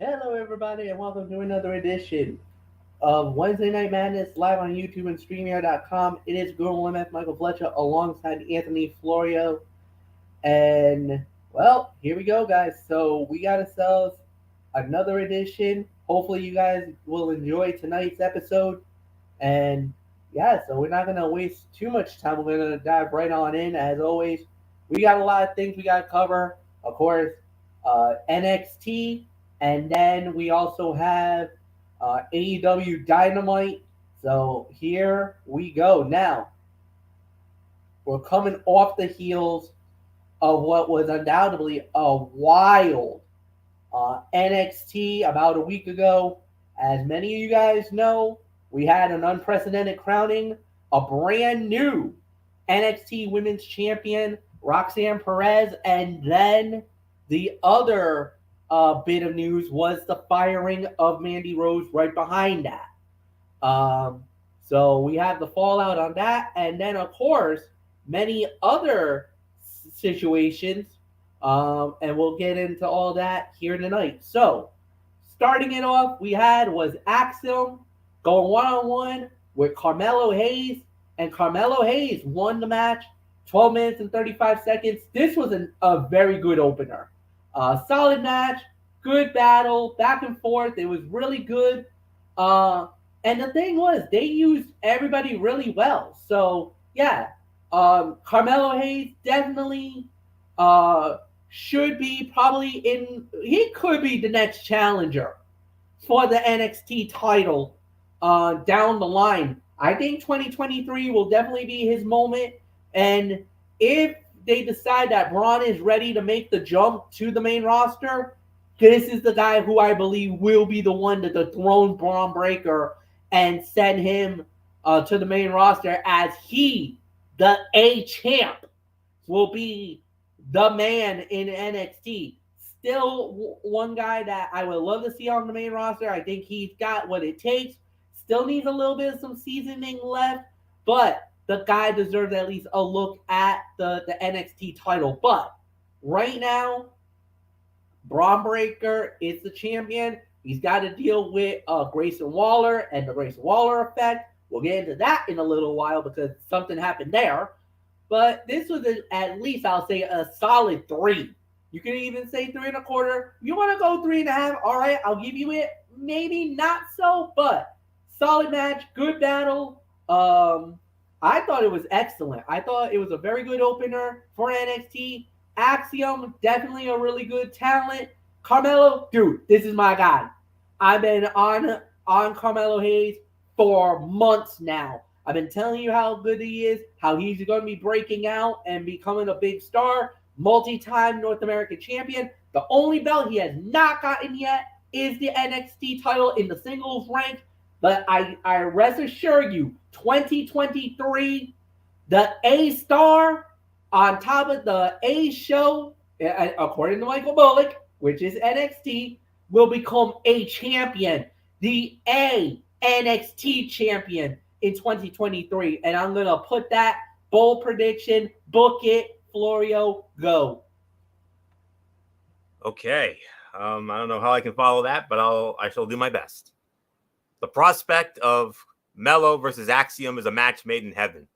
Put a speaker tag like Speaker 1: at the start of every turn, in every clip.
Speaker 1: Hello, everybody, and welcome to another edition of Wednesday Night Madness live on YouTube and StreamYard.com. It is Guru MF Michael Fletcher alongside Anthony Florio. And, well, here we go, guys. So, we got ourselves another edition. Hopefully, you guys will enjoy tonight's episode. And, yeah, so we're not going to waste too much time. We're going to dive right on in. As always, we got a lot of things we got to cover. Of course, NXT, and then we also have AEW Dynamite. So here we go. Now, we're coming off the heels of what was undoubtedly a wild NXT about a week ago. As many of you guys know, we had an unprecedented crowning, a brand new NXT Women's Champion, Roxanne Perez, and then the other bit of news was the firing of Mandy Rose right behind that. Um, so we have the fallout on that, and then of course many other situations, and we'll get into all that here tonight. So starting it off, we had was Axiom going one on one with Carmelo Hayes, and Carmelo Hayes won the match, 12 minutes and 35 seconds. This was a very good opener. Solid match, good battle, back and forth. It was really good. Uh, and the thing was, they used everybody really well. So yeah, Carmelo Hayes definitely uh, should be probably in. He could be the next challenger for the NXT title down the line. I think 2023 will definitely be his moment. And if they decide that Braun is ready to make the jump to the main roster, this is the guy who I believe will be the one to dethrone Braun Breaker and send him to the main roster as he, the A champ, will be the man in NXT. Still one guy that I would love to see on the main roster. I think he's got what it takes. Still needs a little bit of some seasoning left, but the guy deserves at least a look at the NXT title. But right now, Braun Breaker is the champion. He's got to deal with Grayson Waller and the Grayson Waller effect. We'll get into that in a little while because something happened there. But this was at least, I'll say, a solid three. You can even say 3.25. You want to go 3.5? All right, I'll give you it. Maybe not so, but solid match, good battle. I thought it was excellent. I thought it was a very good opener for NXT. Axiom, definitely a really good talent. Carmelo, dude, this is my guy. I've been on Carmelo Hayes for months now. I've been telling you how good he is, how he's going to be breaking out and becoming a big star, multi-time North American champion. The only belt he has not gotten yet is the NXT title in the singles rank. But I rest assure you, 2023, the A star on top of the A show, according to Michael Bullock, which is NXT, will become a champion, the A NXT champion in 2023. And I'm going to put that bold prediction, book it, Florio, go.
Speaker 2: Okay. I don't know how I can follow that, but I shall do my best. The prospect of Mello versus Axiom is a match made in heaven.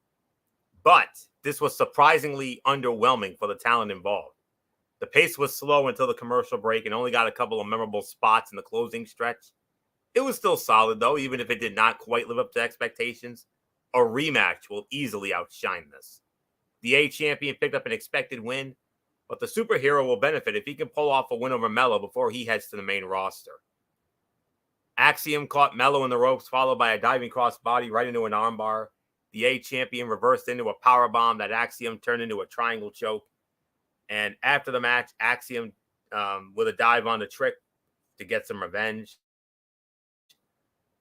Speaker 2: But this was surprisingly underwhelming for the talent involved. The pace was slow until the commercial break and only got a couple of memorable spots in the closing stretch. It was still solid, though, even if it did not quite live up to expectations. A rematch will easily outshine this. The A champion picked up an expected win, but the superhero will benefit if he can pull off a win over Mello before he heads to the main roster. Axiom caught Mello in the ropes, followed by a diving crossbody right into an armbar. The A champion reversed into a powerbomb that Axiom turned into a triangle choke. And after the match, Axiom with a dive on the Trick to get some revenge.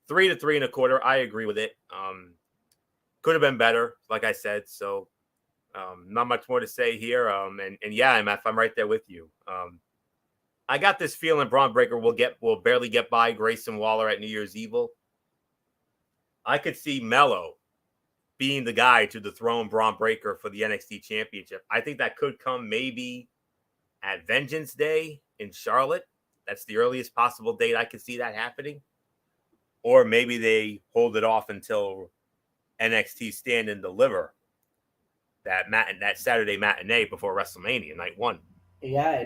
Speaker 2: 3 to 3.25. I agree with it. Could have been better, like I said. So not much more to say here. And yeah, MF, I'm right there with you. I got this feeling Braun Breaker will barely get by Grayson Waller at New Year's Evil. I could see Mello being the guy to dethrone Braun Breaker for the NXT Championship. I think that could come maybe at Vengeance Day in Charlotte. That's the earliest possible date I could see that happening. Or maybe they hold it off until NXT Stand and Deliver that Saturday matinee before WrestleMania Night 1.
Speaker 1: Yeah,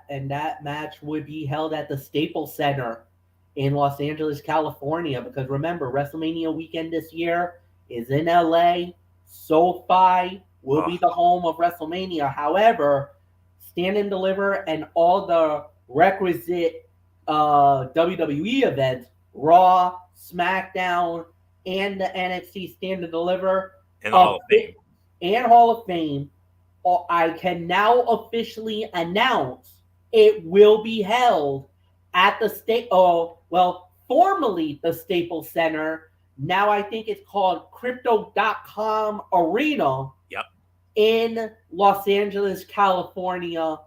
Speaker 1: and that match would be held at the Staples Center in Los Angeles, California. Because remember, WrestleMania weekend this year is in LA. SoFi will be the home of WrestleMania. However, Stand and Deliver and all the requisite WWE events, Raw, SmackDown, and the NXT Stand and Deliver,
Speaker 2: and Hall of Fame,
Speaker 1: I can now officially announce it will be held at the formerly the Staples Center. Now I think it's called Crypto.com Arena.
Speaker 2: Yep.
Speaker 1: In Los Angeles, California,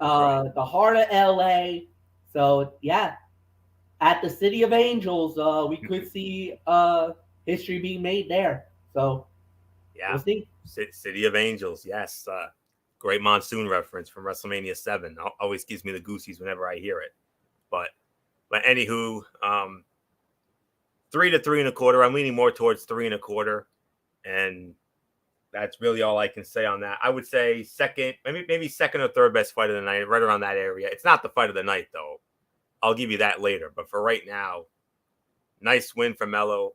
Speaker 1: right. The heart of LA. So yeah, at the City of Angels, we could see history being made there. So
Speaker 2: yeah,
Speaker 1: we'll see.
Speaker 2: City of Angels, yes. Great monsoon reference from WrestleMania 7. Always gives me the goosies whenever I hear it. But anywho, 3 to 3.25. I'm leaning more towards 3.25, and that's really all I can say on that. I would say second, maybe second or third best fight of the night, right around that area. It's not the fight of the night though. I'll give you that later. But for right now, nice win for Melo,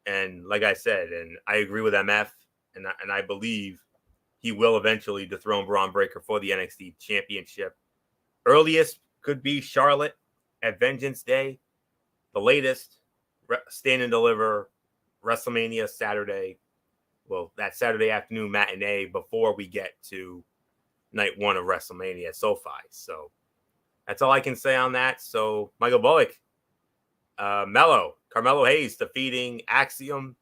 Speaker 2: and like I said, and I agree with MF, and I believe he will eventually dethrone Braun Breaker for the NXT Championship. Earliest could be Charlotte at Vengeance Day. The latest, Stand and Deliver, WrestleMania Saturday. Well, that Saturday afternoon matinee before we get to night 1 of WrestleMania at SoFi. So that's all I can say on that. So Michael Bullock, Carmelo Hayes defeating Axiom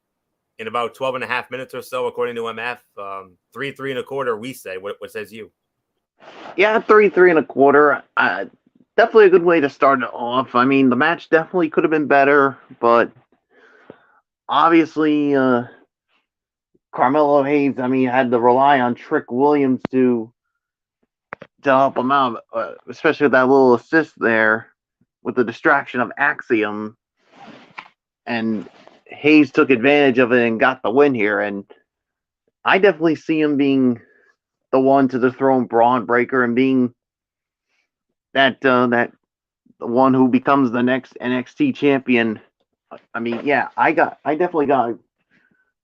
Speaker 2: in about 12.5 minutes or so, according to MF. 3.25, we say. What says you?
Speaker 3: Yeah, 3.25. Definitely a good way to start it off. I mean, the match definitely could have been better, but obviously, Carmelo Hayes, had to rely on Trick Williams to help him out, especially with that little assist there with the distraction of Axiom. And Hayes took advantage of it and got the win here. And I definitely see him being the one to dethrone Braun Breaker and being that the one who becomes the next NXT champion. I definitely got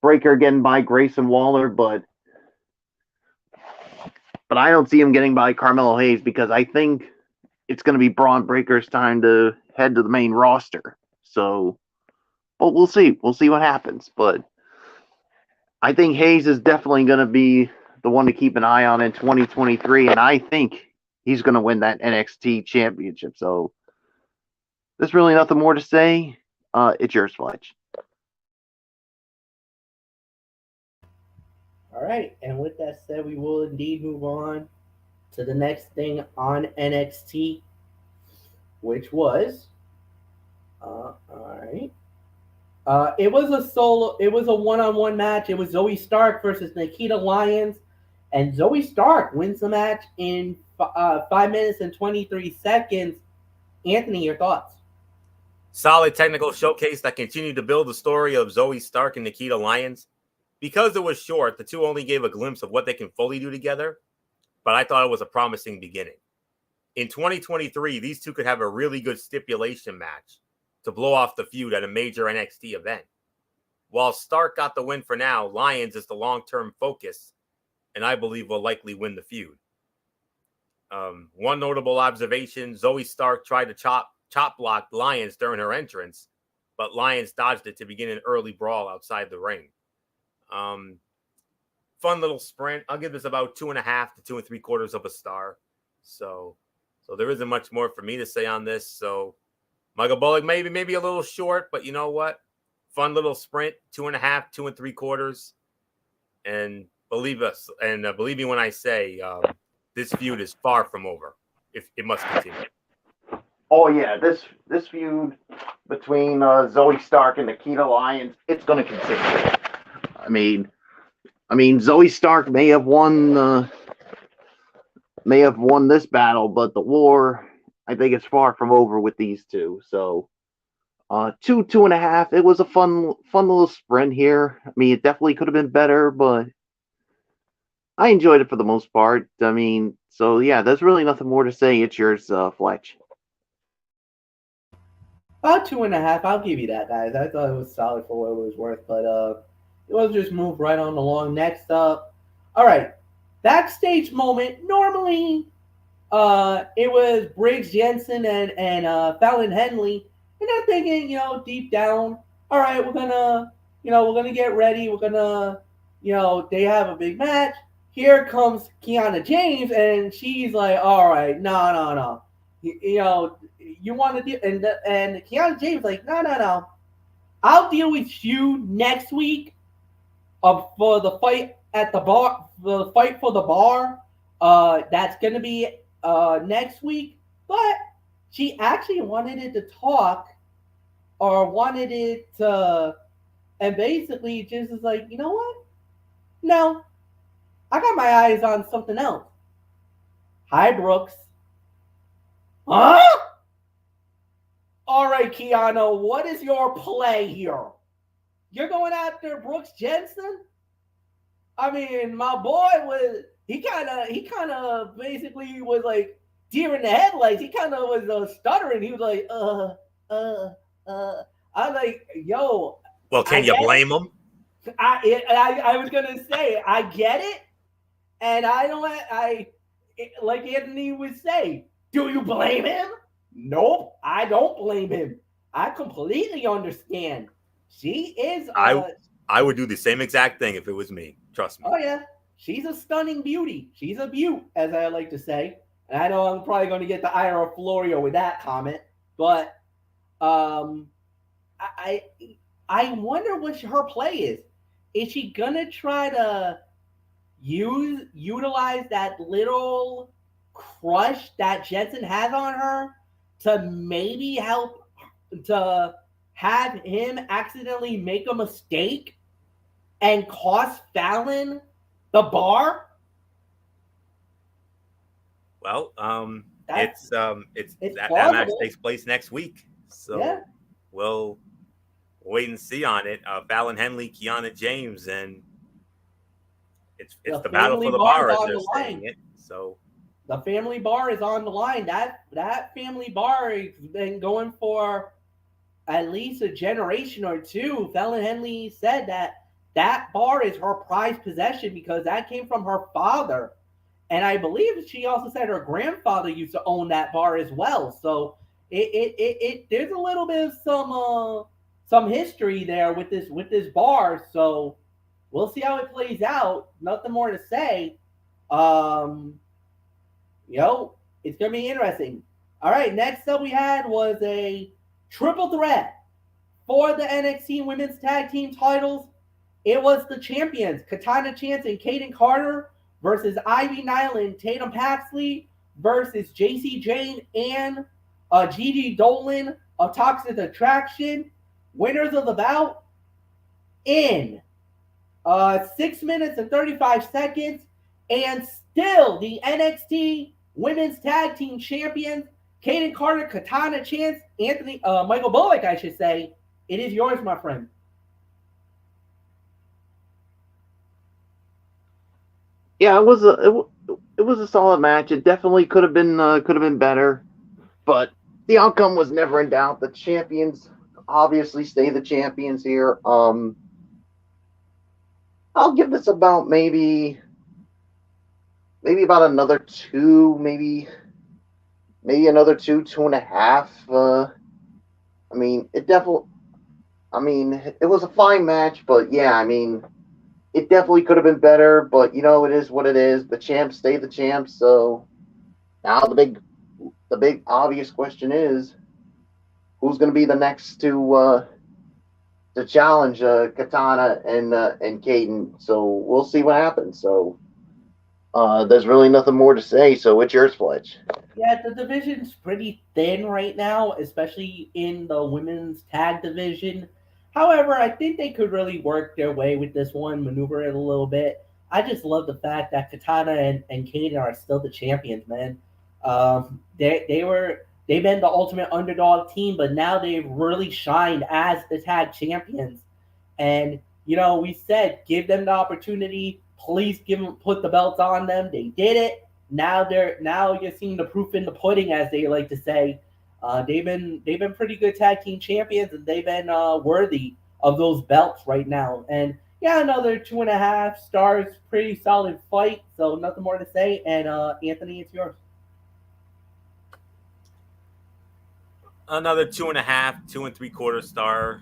Speaker 3: Breaker getting by Grayson Waller, but I don't see him getting by Carmelo Hayes because I think it's going to be Braun Breaker's time to head to the main roster. So, but we'll see. We'll see what happens. But I think Hayes is definitely going to be the one to keep an eye on in 2023, and I think he's going to win that NXT championship. So there's really nothing more to say. It's yours, Fletch.
Speaker 1: All right, and with that said, we will indeed move on to the next thing on NXT, which was, all right. It was a one-on-one match. It was Zoe Stark versus Nikita Lyons, and Zoe Stark wins the match in 5 minutes and 23 seconds. Anthony, your thoughts?
Speaker 2: Solid technical showcase that continued to build the story of Zoe Stark and Nikita Lyons. Because it was short, the two only gave a glimpse of what they can fully do together, but I thought it was a promising beginning. In 2023, these two could have a really good stipulation match to blow off the feud at a major NXT event. While Stark got the win for now, Lyons is the long-term focus, and I believe will likely win the feud. One notable observation, Zoe Stark tried to chop block Lyons during her entrance, but Lyons dodged it to begin an early brawl outside the ring. Fun little sprint. I'll give this about 2.5 to 2.75 of a star. So there isn't much more for me to say on this. So Michael Bullock, maybe a little short, but you know what? Fun little sprint, 2.5, 2.75. And believe us, and believe me when I say this feud is far from over. If it must continue.
Speaker 3: Oh yeah, this feud between Zoe Stark and Nikita Lyons, it's going to continue. I mean, Zoe Stark may have won this battle, but the war I think it's far from over with these two. So 2.5. It was a fun little sprint here. I mean, it definitely could have been better, but I enjoyed it for the most part. I mean, so yeah, there's really nothing more to say. It's yours, Fletch.
Speaker 1: About 2.5. I'll give you that, guys. I thought it was solid for what it was worth, but we'll just move right on along. Next up, all right, backstage moment. Normally, it was Briggs Jensen and Fallon Henley, and I'm thinking, deep down, all right, we're gonna get ready. We're gonna, they have a big match. Here comes Kiana James, and she's like, all right, no. You want to do, and Kiana James like, no. I'll deal with you next week for the fight at the bar, the fight for the bar. That's gonna be next week. But she actually wanted it to talk or wanted it to, and basically just is like, you know what? No, I got my eyes on something else. Hi, Brooks. Huh? All right, Keanu, what is your play here? You're going after Brooks Jensen? I mean, my boy was he kind of basically was like deer in the headlights. He kind of was stuttering. He was like, I was like, yo,
Speaker 2: Well, can you blame him?
Speaker 1: I was gonna say I get it, and I don't. Like Anthony would say, do you blame him? Nope, I don't blame him. I completely understand. She is.
Speaker 2: I would do the same exact thing if it was me. Trust me.
Speaker 1: Oh yeah, she's a stunning beauty. She's a beaut, as I like to say. And I know I'm probably going to get the ire of Florio with that comment, but I I wonder what her play is. Is she gonna try to utilize that little crush that Jensen has on her to maybe help to have him accidentally make a mistake and cost Fallon the bar?
Speaker 2: Well, it's that match takes place next week, so yeah. We'll wait and see on it. Fallon Henley, Kiana James, and it's the battle for the bar as they're saying it. So
Speaker 1: the family bar is on the line. That family bar has been going for at least a generation or two. Fallon Henley said that bar is her prized possession because that came from her father. And I believe she also said her grandfather used to own that bar as well. So it there's a little bit of some history there with this bar. So we'll see how it plays out. Nothing more to say. It's gonna be interesting. All right, next up we had was a triple threat for the NXT Women's Tag Team titles. It was the champions, Katana Chance and Kaden Carter versus Ivy Nyland, Tatum Paxley versus JC Jane and Gigi Dolan of Toxic Attraction. Winners of the bout in 6 minutes and 35 seconds. And still the NXT Women's Tag Team Champions, Kaden Carter, Katana Chance, Michael Bullock, I should say. It is yours, my friend.
Speaker 3: Yeah, it was a solid match. It definitely could have been better, but the outcome was never in doubt. The champions obviously stay the champions here. I'll give this about maybe about another two, maybe another 2.5. I mean, it was a fine match, but yeah, I mean, it definitely could have been better, but it is what it is. The champs stay the champs, so now the big obvious question is who's going to be the next to challenge Katana and Kaden. So we'll see what happens. So there's really nothing more to say. So it's yours, Fletch.
Speaker 1: Yeah, the division's pretty thin right now, especially in the women's tag division. However, I think they could really work their way with this one, maneuver it a little bit. I just love the fact that Katana and Kaden are still the champions, man. They were they've been the ultimate underdog team, but now they've really shined as the tag champions. And we said give them the opportunity. Please put the belts on them. They did it. Now you're seeing the proof in the pudding, as they like to say. They've been pretty good tag team champions, and they've been worthy of those belts right now. And yeah, another 2.5 stars, pretty solid fight. So nothing more to say. And Anthony, it's yours.
Speaker 2: Another 2.5, 2 3/4 star.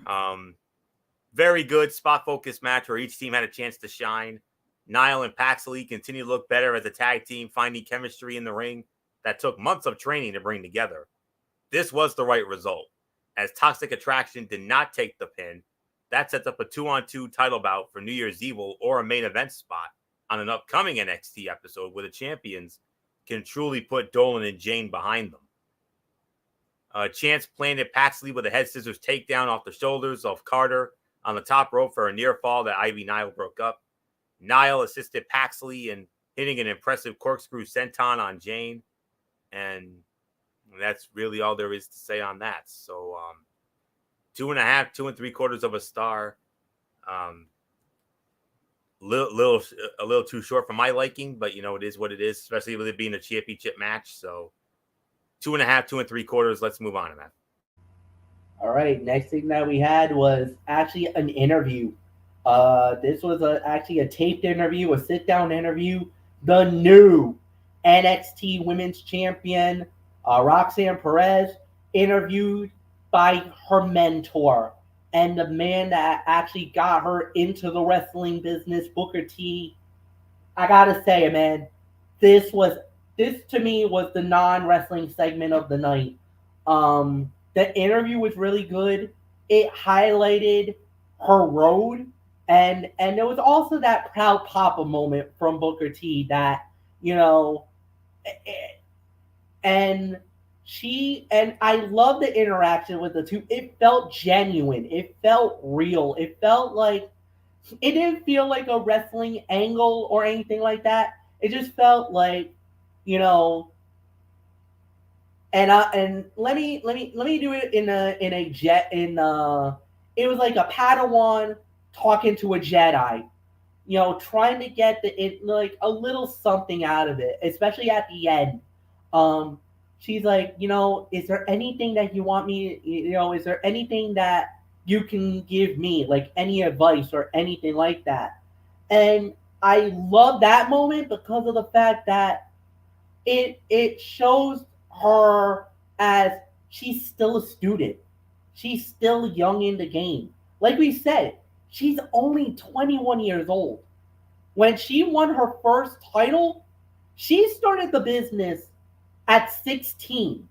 Speaker 2: Very good spot focused match where each team had a chance to shine. Niall and Paxley continue to look better as a tag team, finding chemistry in the ring that took months of training to bring together. This was the right result, as Toxic Attraction did not take the pin. That sets up a 2-on-2 title bout for New Year's Evil or a main event spot on an upcoming NXT episode where the champions can truly put Dolan and Jane behind them. Chance planted Paxley with a head scissors takedown off the shoulders of Carter on the top rope for a near fall that Ivy Nile broke up. Nile assisted Paxley in hitting an impressive corkscrew senton on Jane. And that's really all there is to say on that. So 2.5, 2 3/4 of a star. A little too short for my liking, but it is what it is, especially with it being a championship match. So 2.5, 2 3/4. Let's move on to that.
Speaker 1: All right. Next thing that we had was actually an interview. This was actually a taped interview, a sit-down interview. The new NXT Women's Champion, Roxanne Perez, interviewed by her mentor and the man that actually got her into the wrestling business, Booker T. I gotta say, man, this to me was the non-wrestling segment of the night. The interview was really good. It highlighted her road, and there was also that proud papa moment from Booker T that and I love the interaction with the two. It felt genuine. It felt real. It felt like it didn't feel like a wrestling angle or anything like that. It just felt like, you know, and let me do it in a jet in it was like a Padawan talking to a Jedi, trying to get like a little something out of it, especially at the end. She's like, is there anything that you want me, is there anything that you can give me, like any advice or anything like that? And I love that moment because of the fact that it shows her as she's still a student. She's still young in the game. Like we said, she's only 21 years old. When she won her first title, she started the business at 16.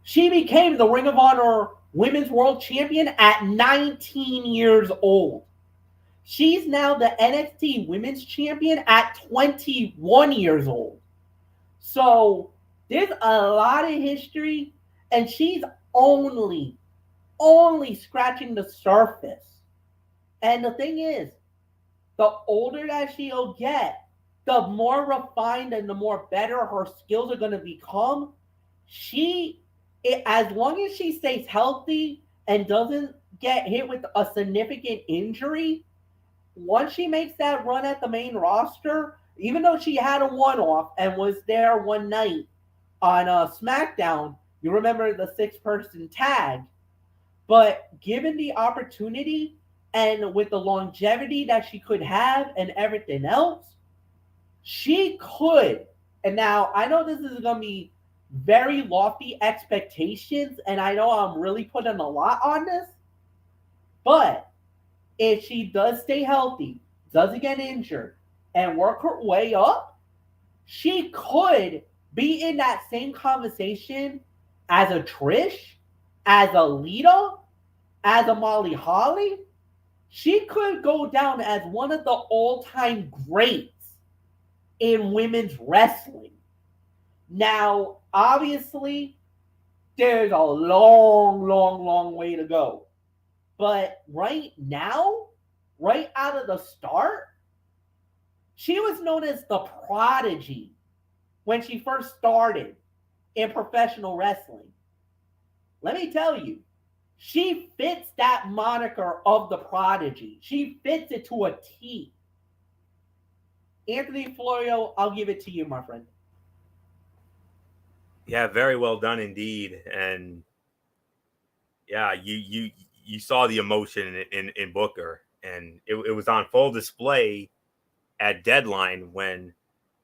Speaker 1: She became the Ring of Honor Women's World Champion at 19 years old. She's now the NXT Women's Champion at 21 years old. So there's a lot of history, and she's only scratching the surface. And the thing is, the older that she'll get, the more refined and the more better her skills are going to become. As long as she stays healthy and doesn't get hit with a significant injury, once she makes that run at the main roster, even though she had a one-off and was there one night on SmackDown, you remember the 6-person tag, but given the opportunity and with the longevity that she could have and everything else, she could. And now I know this is going to be very lofty expectations, and I know I'm really putting a lot on this, but if she does stay healthy, doesn't get injured, and work her way up, she could be in that same conversation as a Trish, as a Lita, as a Molly Holly. She could go down as one of the all-time greats in women's wrestling. Now, obviously, there's a long way to go. But right now, right out of the start, she was known as the Prodigy when she first started in professional wrestling. let me tell you, she fits that moniker of the prodigy. She fits it to a T. Anthony Florio, I'll give it to you, my friend.
Speaker 2: Yeah, very well done indeed. And yeah, you saw the emotion in Booker, and it was on full display at Deadline when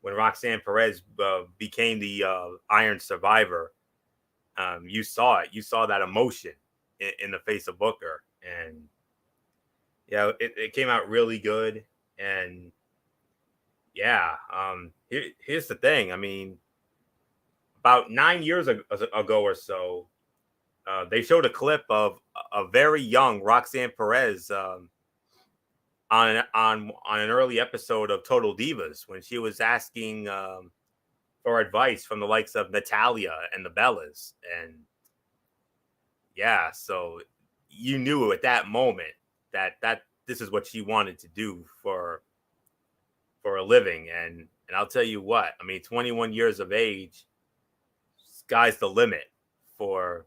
Speaker 2: Roxanne Perez became the Iron Survivor. You saw it. You saw that emotion in the face of Booker, and yeah, it came out really good. And yeah, here's the thing. I mean, about 9 years ago or so, they showed a clip of a very young Roxanne Perez on an early episode of Total Divas when she was asking for advice from the likes of Natalia and the Bellas. And yeah, so you knew at that moment that this is what she wanted to do for a living. And I'll tell you what, I mean, 21 years of age, sky's the limit for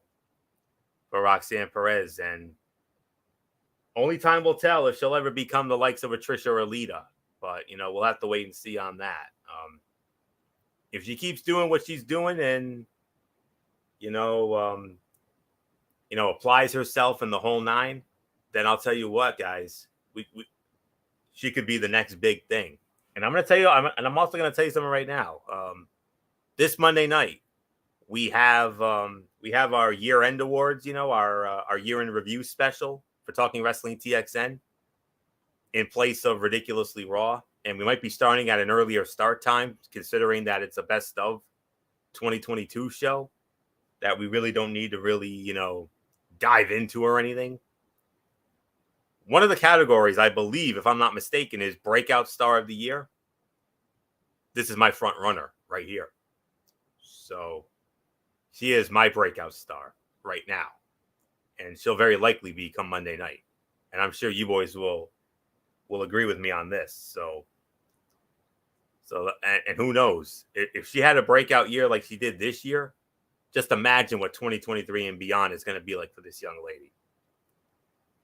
Speaker 2: Roxanne Perez. And only time will tell if she'll ever become the likes of a Trisha or Alita. But, we'll have to wait and see on that. If she keeps doing what she's doing and, applies herself in the whole nine, then I'll tell you what, guys, she could be the next big thing. And I'm going to tell you, I'm also going to tell you something right now. This Monday night, we have our year-end awards, our year-end review special for Talking Wrestling TXN in place of Ridiculously Raw. And we might be starting at an earlier start time, considering that it's a best of 2022 show that we really don't need to really, dive into or anything. One of the categories, I believe, if I'm not mistaken, is Breakout Star of the Year. This is my front runner right here. So she is my breakout star right now. And she'll very likely be come Monday night. And I'm sure you boys will agree with me on this. So and who knows? If she had a breakout year like she did this year, just imagine what 2023 and beyond is going to be like for this young lady.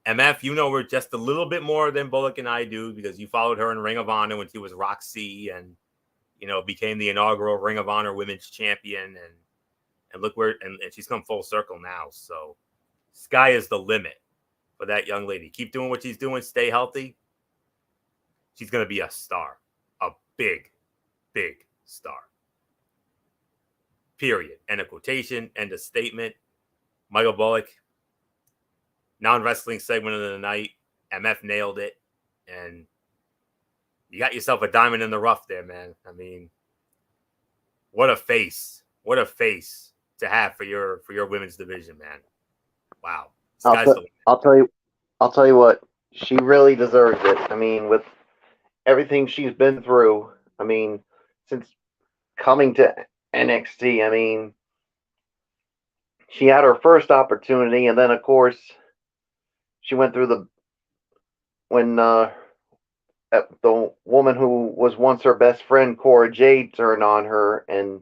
Speaker 2: MF, her just a little bit more than Bullock and I do because you followed her in Ring of Honor when she was Roxy and, became the inaugural Ring of Honor Women's Champion. And look where, and she's come full circle now. So sky is the limit for that young lady. Keep doing what she's doing. Stay healthy. She's going to be a star, a big, big star. Period. End of quotation. End of statement. Michael Bullock, non-wrestling segment of the night. MF nailed it. And you got yourself a diamond in the rough there, man. I mean, what a face. What a face to have for your women's division, man. Wow.
Speaker 3: I'll tell you what, she really deserves it. I mean, with everything she's been through, I mean, since coming to NXT, I mean, she had her first opportunity, and then of course she went through when the woman who was once her best friend, Cora Jade, turned on her, and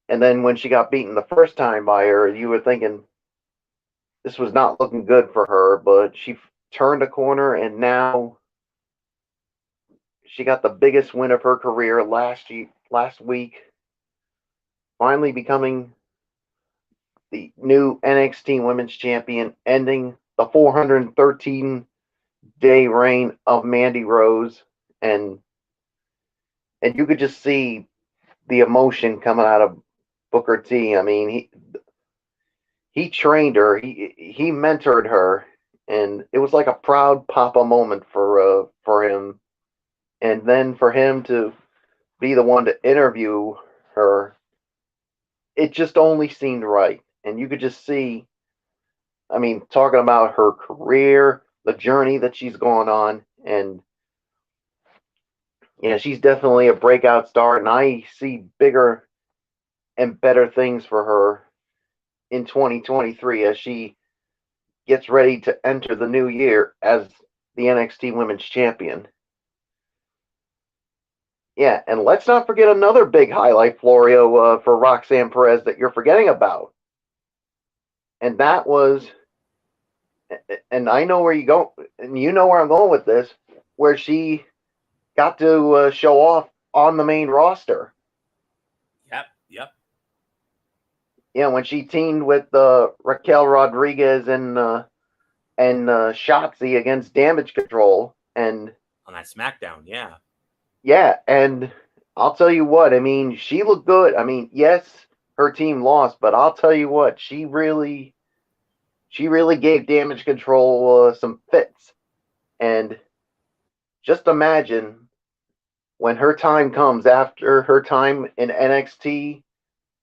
Speaker 3: then when she got beaten the first time by her, you were thinking this was not looking good for her, but she turned a corner, and now she got the biggest win of her career last week, finally becoming the new NXT Women's Champion, ending the 413-day reign of Mandy Rose, and you could just see the emotion coming out of Booker T. I mean, he trained her, he mentored her, and it was like a proud papa moment for him. And then for him to be the one to interview her, it just only seemed right. And you could just see, I mean, talking about her career, the journey that she's gone on, and yeah, she's definitely a breakout star, and I see bigger and better things for her in 2023 as she gets ready to enter the new year as the NXT Women's Champion. Yeah, and let's not forget another big highlight, Florio, for Roxanne Perez that you're forgetting about. and that was, and I know where you go, and you know where I'm going with this, where she got to show off on the main roster.
Speaker 2: Yep.
Speaker 3: Yeah, when she teamed with Raquel Rodriguez and Shotzi against Damage Control, and
Speaker 2: On that SmackDown, yeah.
Speaker 3: yeah, and I'll tell you what, I mean, she looked good. I mean, yes, her team lost, but I'll tell you what, she really gave Damage Control some fits. And just imagine when her time comes after her time in NXT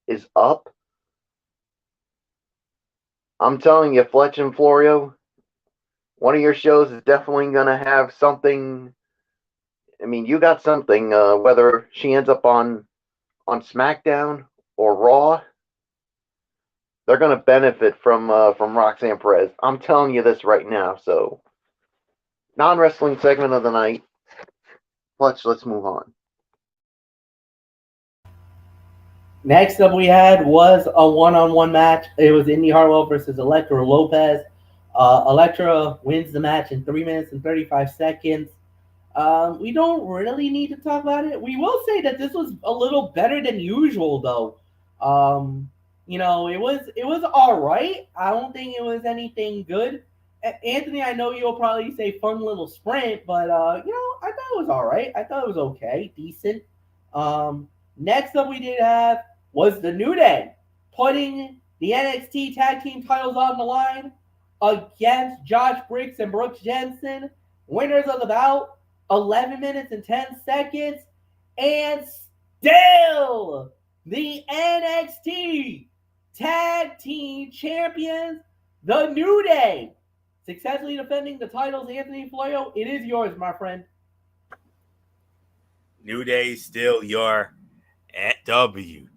Speaker 3: is up. I'm telling you, Fletch and Florio, one of your shows is definitely going to have something. I mean, you got something, whether she ends up on SmackDown or Raw, they're going to benefit from Roxanne Perez. I'm telling you this right now. So, non-wrestling segment of the night. Let's move on.
Speaker 1: Next up, we had was a one-on-one match. It was Indy Hartwell versus Elektra Lopez. Elektra wins the match in 3 minutes and 35 seconds. We don't really need to talk about it. We will say that this was a little better than usual, though. It was all right. I don't think it was anything good. Anthony, I know you'll probably say fun little sprint, but I thought it was all right. I thought it was okay, decent. Next up, we did have was the New Day putting the NXT Tag Team titles on the line against Josh Briggs and Brooks Jensen, winners of the bout, 11 minutes and 10 seconds, and still the NXT Tag Team Champions, the New Day, successfully defending the titles. Anthony Florio, it is yours, my friend.
Speaker 2: New Day still your at WWE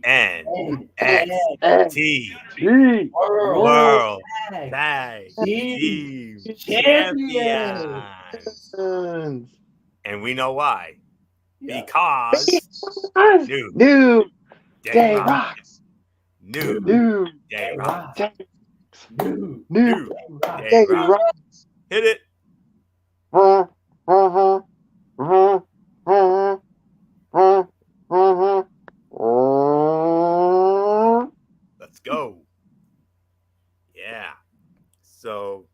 Speaker 2: NXT World Tag Team Champions. And we know why. Because
Speaker 3: New Day rocks.
Speaker 2: New Day rocks.
Speaker 3: New Day rocks.
Speaker 2: Hit it. Let's go. Yeah. So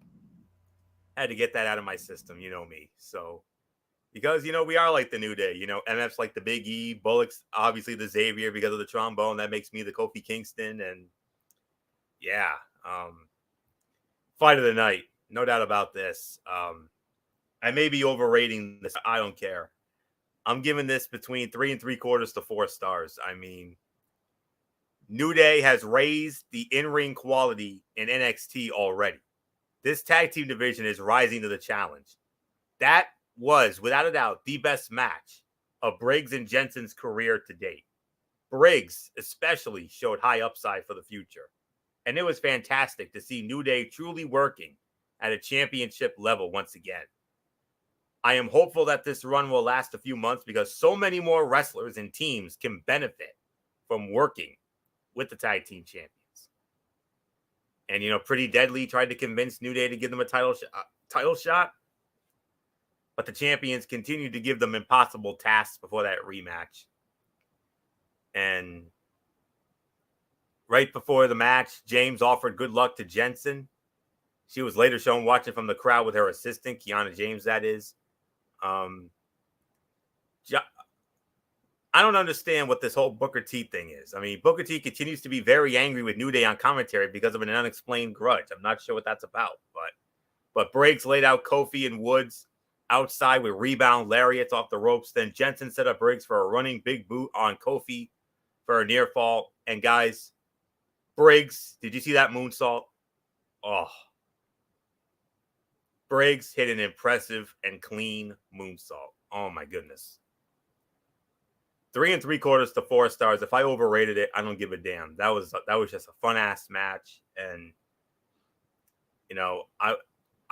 Speaker 2: I had to get that out of my system, you know me. So because we are like the New Day, MF's like the Big E, Bullock's obviously the Xavier because of the trombone. That makes me the Kofi Kingston, and yeah, fight of the night, no doubt about this. I may be overrating this. I don't care. I'm giving this between 3 3/4 to 4 stars. I mean, New Day has raised the in-ring quality in NXT already. This tag team division is rising to the challenge. That was, without a doubt, the best match of Briggs and Jensen's career to date. Briggs especially showed high upside for the future. And it was fantastic to see New Day truly working at a championship level once again. I am hopeful that this run will last a few months because so many more wrestlers and teams can benefit from working with the tag team champions. And, Pretty Deadly tried to convince New Day to give them a title shot. But the champions continued to give them impossible tasks before that rematch. And right before the match, James offered good luck to Jensen. She was later shown watching from the crowd with her assistant, Kiana James, that is. I don't understand what this whole Booker T thing is. I mean, Booker T continues to be very angry with New Day on commentary because of an unexplained grudge. I'm not sure what that's about, but Briggs laid out Kofi and Woods outside with rebound lariats off the ropes. Then Jensen set up Briggs for a running big boot on Kofi for a near fall. And guys, Briggs, did you see that moonsault? Oh, Briggs hit an impressive and clean moonsault. Oh my goodness. 3 3/4 to 4 stars. If I overrated it, I don't give a damn. That was just a fun ass match, and I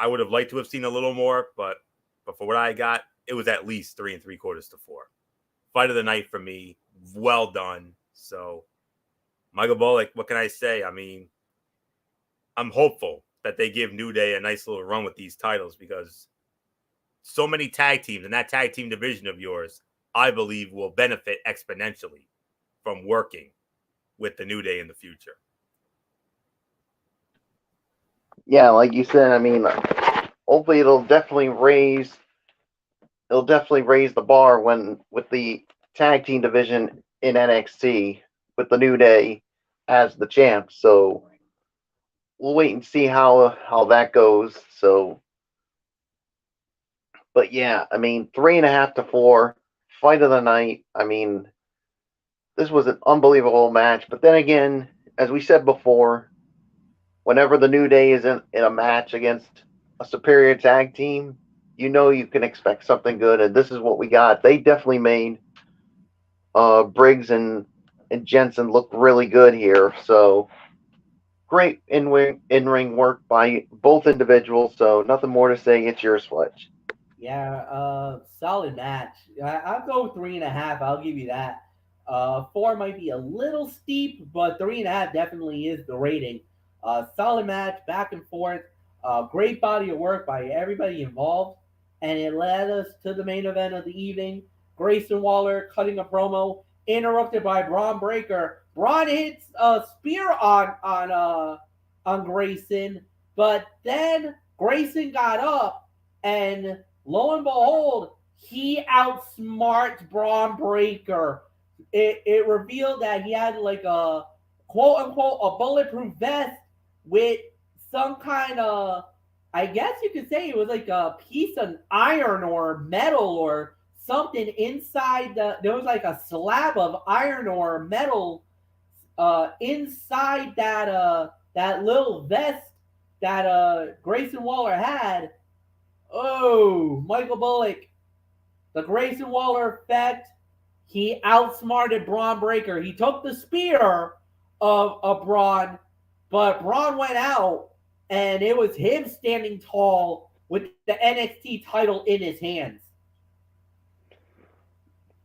Speaker 2: would have liked to have seen a little more, but for what I got, it was at least 3 3/4 to 4. Fight of the night for me. Well done. So Michael Bullock, what can I say? I mean, I'm hopeful that they give New Day a nice little run with these titles because so many tag teams and that tag team division of yours, I believe, will benefit exponentially from working with the New Day in the future.
Speaker 3: Yeah, like you said, I mean, hopefully it'll definitely raise the bar when with the tag team division in NXT with the New Day as the champs. So we'll wait and see how that goes. So, but yeah, I mean, 3.5 to 4 fight of the night. I mean, this was an unbelievable match. But then again, as we said before, whenever the New Day is in a match against a superior tag team, you know you can expect something good, and this is what we got. They definitely made Briggs and Jensen look really good here. So great in-ring work by both individuals. So nothing more to say. It's yours, Fletch.
Speaker 1: Yeah, solid match. I'll go 3.5. I'll give you that. 4 might be a little steep, but 3.5 definitely is the rating. Solid match, back and forth. Great body of work by everybody involved, and it led us to the main event of the evening. Grayson Waller cutting a promo, interrupted by Braun Breaker. Braun hits a spear on Grayson, but then Grayson got up and lo and behold, he outsmarts Braun Breaker. It revealed that he had like a quote unquote a bulletproof vest with some kind of, I guess you could say it was like a piece of iron or metal or something inside there was like a slab of iron or metal inside that little vest that Grayson Waller had. Oh, Michael Bullock, the Grayson Waller effect. He outsmarted Braun Breaker. He took the spear of Braun, but Braun went out, and it was him standing tall with the NXT title in his hands.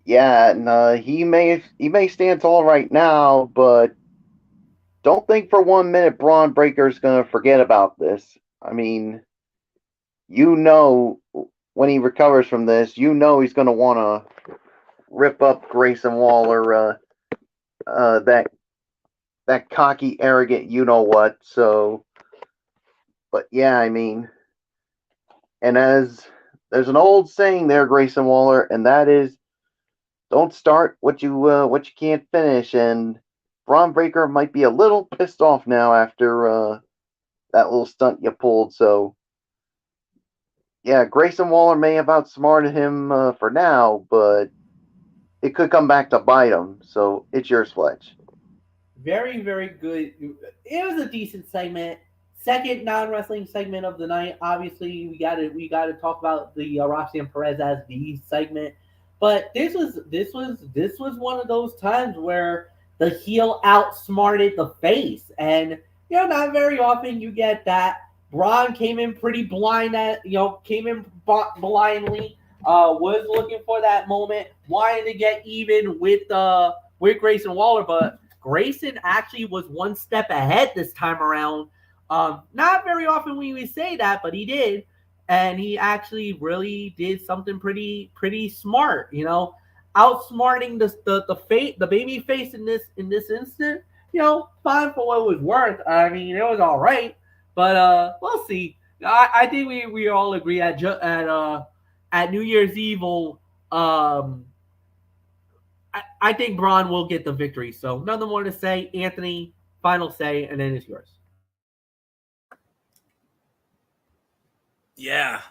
Speaker 3: Yeah, and he may stand tall right now, but don't think for 1 minute Braun Breaker's gonna forget about this. I mean, you know, when he recovers from this, you know he's gonna want to rip up Grayson Waller, that cocky, arrogant, you know what. So, but yeah, I mean, and as there's an old saying there, Grayson Waller, and that is, don't start what you can't finish. And Braun Breaker might be a little pissed off now after that little stunt you pulled. So yeah, Grayson Waller may have outsmarted him for now, but it could come back to bite him. So it's yours, Fletch.
Speaker 1: Very, very good. It was a decent segment. Second non-wrestling segment of the night. Obviously, we got to talk about the Roxanne Perez as the segment. But this was one of those times where the heel outsmarted the face, and not very often you get that. Braun came in pretty blind came in blindly. Was looking for that moment, wanting to get even with Grayson Waller, but Grayson actually was one step ahead this time around. Not very often we would say that, but he did, and he actually really did something pretty smart. Outsmarting the baby face in this instant. Fine for what it was worth. I mean, it was all right, but we'll see. I think we all agree at New Year's Evil. I think Braun will get the victory. So nothing more to say. Anthony, final say, and then it's yours.
Speaker 2: Yeah,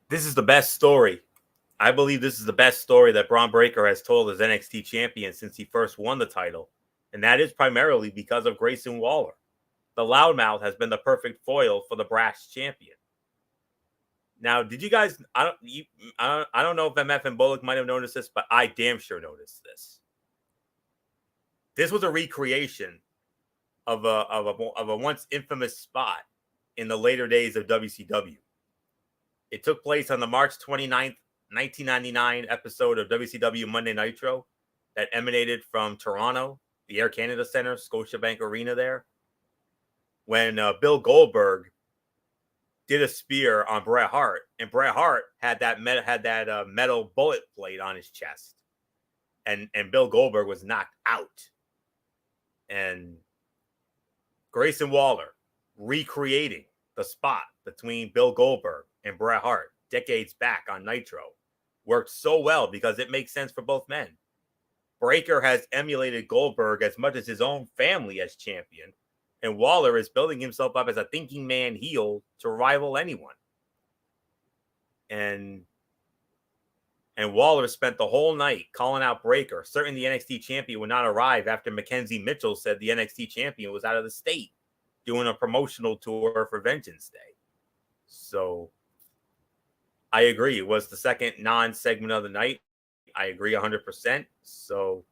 Speaker 2: this is the best story. I believe this is the best story that Braun Breaker has told as NXT champion since he first won the title, and that is primarily because of Grayson Waller. The loudmouth has been the perfect foil for the brash champion. Now, did you guys? I don't know if MF and Bullock might have noticed this, but I damn sure noticed this. This was a recreation of a once infamous spot in the later days of WCW. It took place on the March 29th, 1999 episode of WCW Monday Nitro that emanated from Toronto, the Air Canada Center, Scotiabank Arena there, when Bill Goldberg did a spear on Bret Hart, and Bret Hart had that metal bullet plate on his chest, and Bill Goldberg was knocked out, and Grayson Waller recreating the spot between Bill Goldberg and Bret Hart decades back on Nitro worked so well because it makes sense for both men. Breakker has emulated Goldberg as much as his own family as champion, and Waller is building himself up as a thinking man heel to rival anyone. And Waller spent the whole night calling out Breakker, certain the NXT champion would not arrive after Mackenzie Mitchell said the NXT champion was out of the state doing a promotional tour for Vengeance Day. So I agree. It was the second non-segment of the night. I agree 100%. So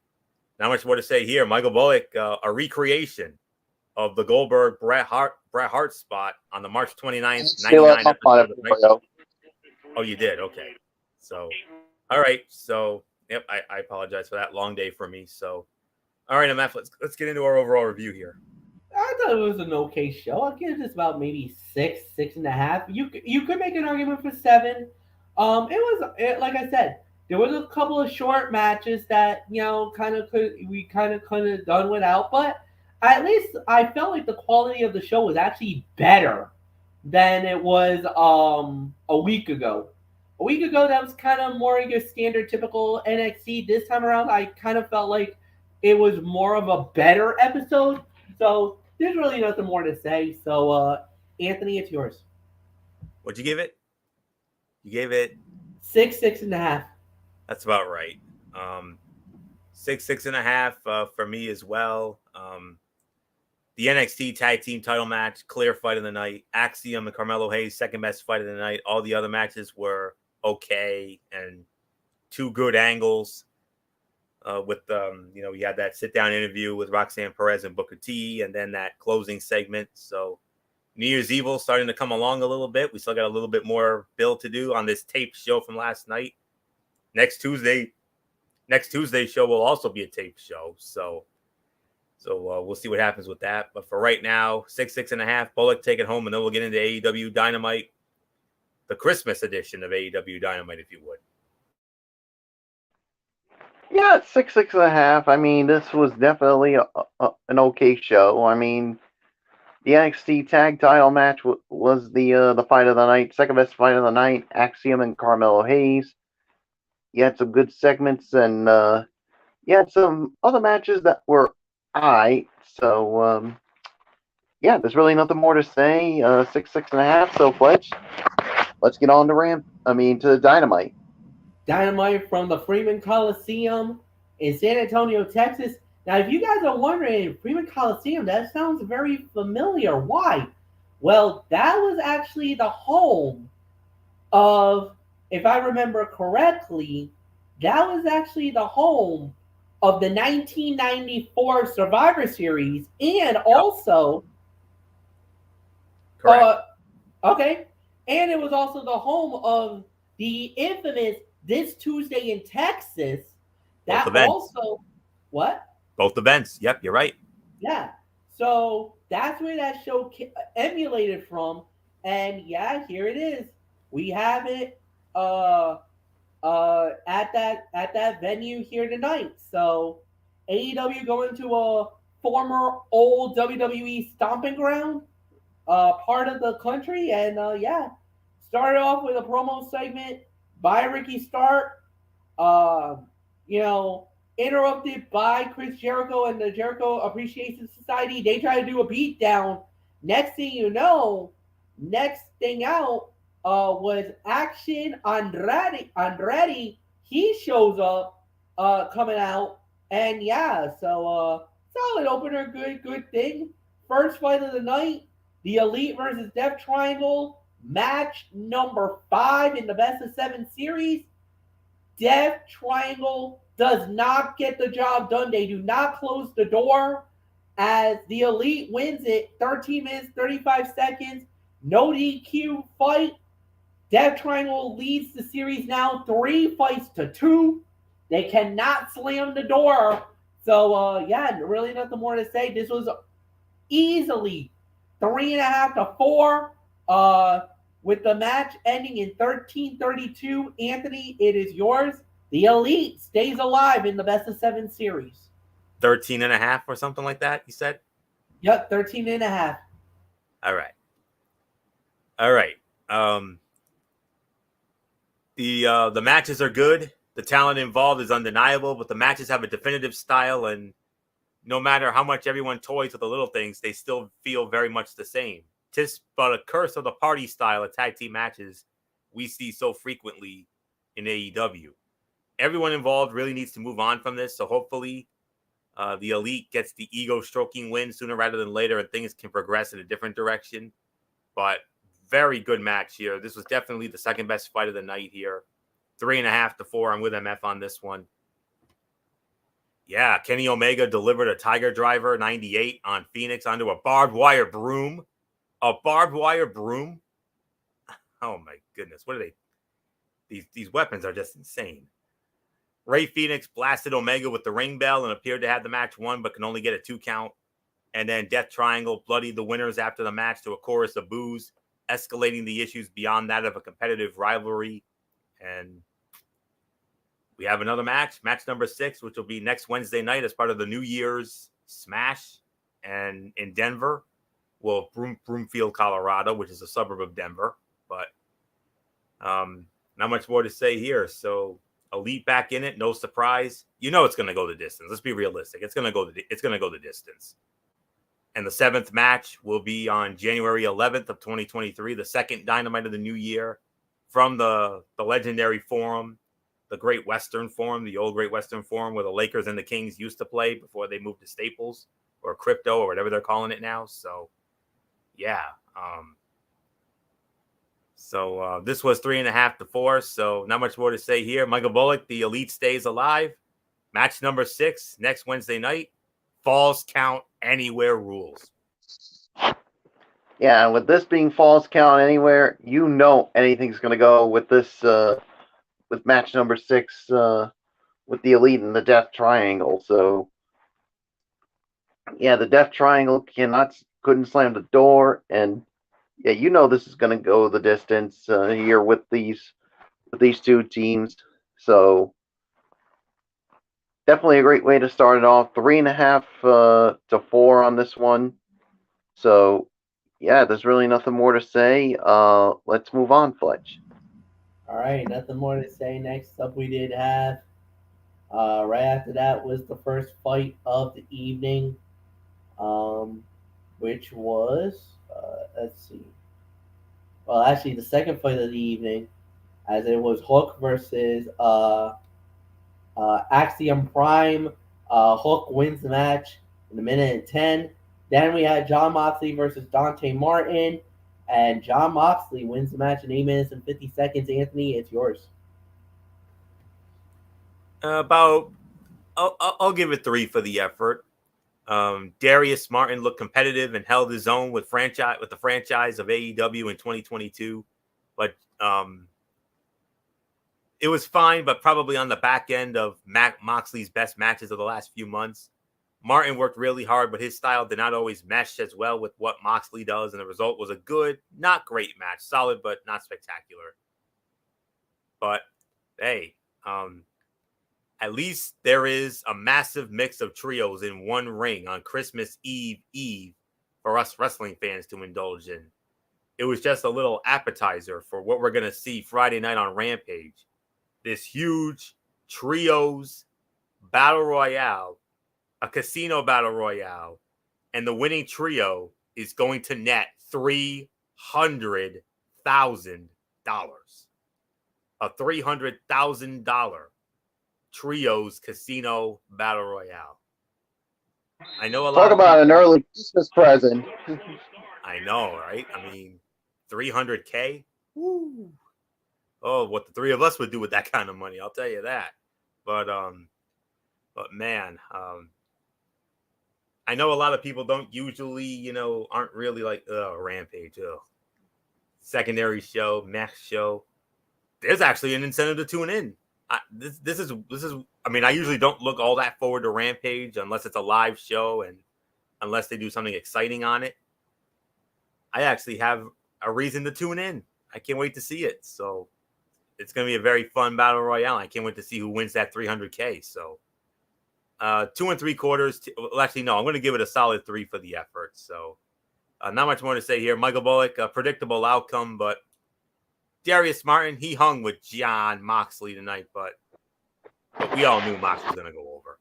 Speaker 2: not much more to say here. Michael Bullock, a recreation of the Goldberg Bret Hart spot on the March 29th, 99 episode of Nitro. Oh, you did? Okay. So, all right. So, yep, I apologize for that. Long day for me. So, all right, MF, let's get into our overall review here.
Speaker 1: I thought it was an okay show. I'll give this about maybe 6.5. You could make an argument for 7. It was like I said, there was a couple of short matches that we kind of could have done without, but at least I felt like the quality of the show was actually better than it was a week ago. A week ago, that was kind of more your standard, typical NXT. This time around, I kind of felt like it was more of a better episode. So there's really nothing more to say. So, Anthony, it's yours.
Speaker 2: What'd you give it? You gave it
Speaker 1: 6.5.
Speaker 2: That's about right. 6.5 for me as well. The NXT Tag Team title match, clear fight of the night. Axiom and Carmelo Hayes, second best fight of the night. All the other matches were okay and 2 good angles. With we had that sit-down interview with Roxanne Perez and Booker T, and then that closing segment. So New Year's Evil starting to come along a little bit. We still got a little bit more build to do on this taped show from last night. Next Tuesday's show will also be a taped show. So we'll see what happens with that. But for right now, 6.5. Bullock take it home, and then we'll get into AEW Dynamite, the Christmas edition of AEW Dynamite, if you would.
Speaker 3: Yeah, 6.5. I mean, this was definitely an okay show. I mean, the NXT Tag Title match was the fight of the night, second best fight of the night. Axiom and Carmelo Hayes. You had some good segments, and you had some other matches that were aight. So, yeah, there's really nothing more to say. 6.5. So, Fletch, let's get on to Dynamite.
Speaker 1: Dynamite from the Freeman Coliseum in San Antonio, Texas. Now, if you guys are wondering, Freeman Coliseum, that sounds very familiar. Why? Well, that was actually the home of, if I remember correctly, that was actually the home of the 1994 Survivor Series, and also, okay, and it was also the home of the infamous This Tuesday in Texas. That also, what?
Speaker 2: Both events. Yep, you're right.
Speaker 1: Yeah. So that's where that show emulated from, and yeah, here it is. We have it at that venue here tonight. So AEW going to a former old WWE stomping ground, part of the country, and yeah, started off with a promo segment by Ricky Stark, interrupted by Chris Jericho and the Jericho Appreciation Society. They try to do a beatdown. Next thing out was Action Andretti. He shows up, coming out, and yeah, so solid opener, good thing. First fight of the night, the Elite versus Death Triangle, match number 5 in the best of 7 series. Death Triangle does not get the job done. They do not close the door, as the Elite wins it 13 minutes, 35 seconds. No DQ fight. Death Triangle leads the series now 3 fights to 2. They cannot slam the door. So yeah, really nothing more to say. This was easily 3.5 to 4. With the match ending in 13:32. Anthony, it is yours. The Elite stays alive in the best of 7 series.
Speaker 2: 13 and a half or something like that, you said?
Speaker 1: Yep, 13.5.
Speaker 2: All right. All right. The matches are good. The talent involved is undeniable, but the matches have a definitive style, and no matter how much everyone toys with the little things, they still feel very much the same. Tis but a curse of the party style of tag team matches we see so frequently in AEW. Everyone involved really needs to move on from this, so hopefully the Elite gets the ego-stroking win sooner rather than later, and things can progress in a different direction. But very good match here. This was definitely the second best fight of the night here. 3.5 to 4. I'm with MF on this one. Yeah, Kenny Omega delivered a Tiger Driver 98 on Phoenix onto a barbed wire broom. A barbed wire broom? Oh my goodness. What are they? These weapons are just insane. Ray Phoenix blasted Omega with the ring bell and appeared to have the match won, but can only get a 2 count. And then Death Triangle bloodied the winners after the match to a chorus of boos, escalating the issues beyond that of a competitive rivalry. And we have another match number 6, which will be next Wednesday night as part of the New Year's Smash, and in Denver, well, Broomfield, Colorado, which is a suburb of Denver. But not much more to say here. So Elite back in it, no surprise. You know it's going to go the distance. Let's be realistic. It's going to go the distance. And the 7th match will be on January 11th of 2023, the second Dynamite of the new year, from the legendary Forum, the Great Western Forum, the old Great Western Forum, where the Lakers and the Kings used to play before they moved to Staples or Crypto or whatever they're calling it now. So, yeah. This was 3.5 to 4. So not much more to say here. Michael Bullock, the Elite stays alive. Match number 6 next Wednesday night. Falls count anywhere rules.
Speaker 3: Yeah, with this being falls count anywhere, you know anything's going to go with this, with match number 6, with the Elite and the Death Triangle. So, yeah, the Death Triangle couldn't slam the door, and yeah, you know this is going to go the distance here with these two teams. So, definitely a great way to start it off. 3.5 to 4 on this one. So, yeah, there's really nothing more to say. Let's move on, Fletch.
Speaker 1: All right, nothing more to say. Next up, we did have right after that was the first fight of the evening, which was let's see. Well, actually, the second fight of the evening, as it was Hook versus Axiom Prime. Hook wins the match in a minute and 10. Then we had John Moxley versus Dante Martin, and John Moxley wins the match in 8 minutes and 50 seconds. Anthony, it's yours.
Speaker 2: I'll give it 3 for the effort. Darius Martin looked competitive and held his own with the franchise of AEW in 2022, but it was fine, but probably on the back end of Moxley's best matches of the last few months. Martin worked really hard, but his style did not always mesh as well with what Moxley does, and the result was a good, not great match. Solid, but not spectacular. But, hey, at least there is a massive mix of trios in one ring on Christmas Eve for us wrestling fans to indulge in. It was just a little appetizer for what we're going to see Friday night on Rampage. This huge trios battle royale, a casino battle royale, and the winning trio is going to net $300,000. A $300,000 trios casino battle royale. I know a lot.
Speaker 3: Talk about an early Christmas present.
Speaker 2: I know, right? I mean, $300K. Woo! Oh, what the three of us would do with that kind of money, I'll tell you that. But man, I know a lot of people don't usually, aren't really like, Rampage, secondary show, mech show. There's actually an incentive to tune in. This is. I mean, I usually don't look all that forward to Rampage unless it's a live show and unless they do something exciting on it. I actually have a reason to tune in. I can't wait to see it. So it's going to be a very fun battle royale. I can't wait to see who wins that 300K. So 2 3/4. Well, actually, no, I'm going to give it a solid 3 for the effort. So not much more to say here. Michael Bullock, a predictable outcome, but Darius Martin, he hung with Jon Moxley tonight, but we all knew Mox was going to go over.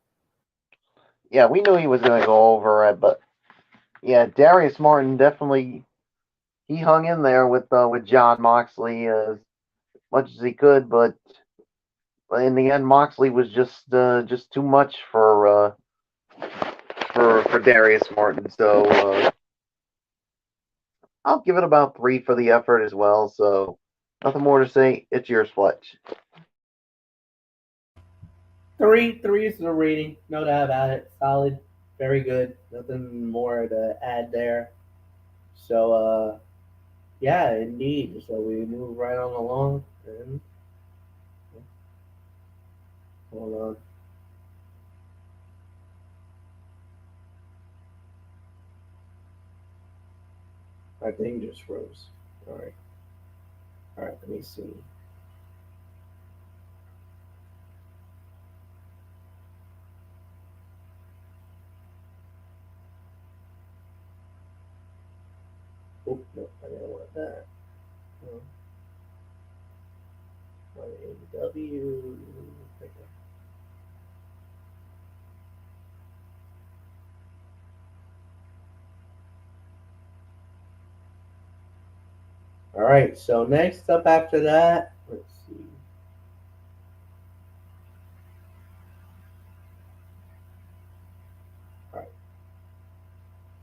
Speaker 3: Yeah, we knew he was going to go over it, but yeah, Darius Martin definitely he hung in there with Jon Moxley as much as he could, but in the end, Moxley was just too much for Darius Martin. So I'll give it about 3 for the effort as well. So nothing more to say. It's yours, Fletch.
Speaker 1: 3 is the rating, no doubt about it. Solid, very good. Nothing more to add there. So, yeah, indeed. So we move right on along. And hold on. My thing just froze. All right. All right. Let me see. Oh no, I didn't want that. No. AEW. All right. So next up after that, let's see. All right.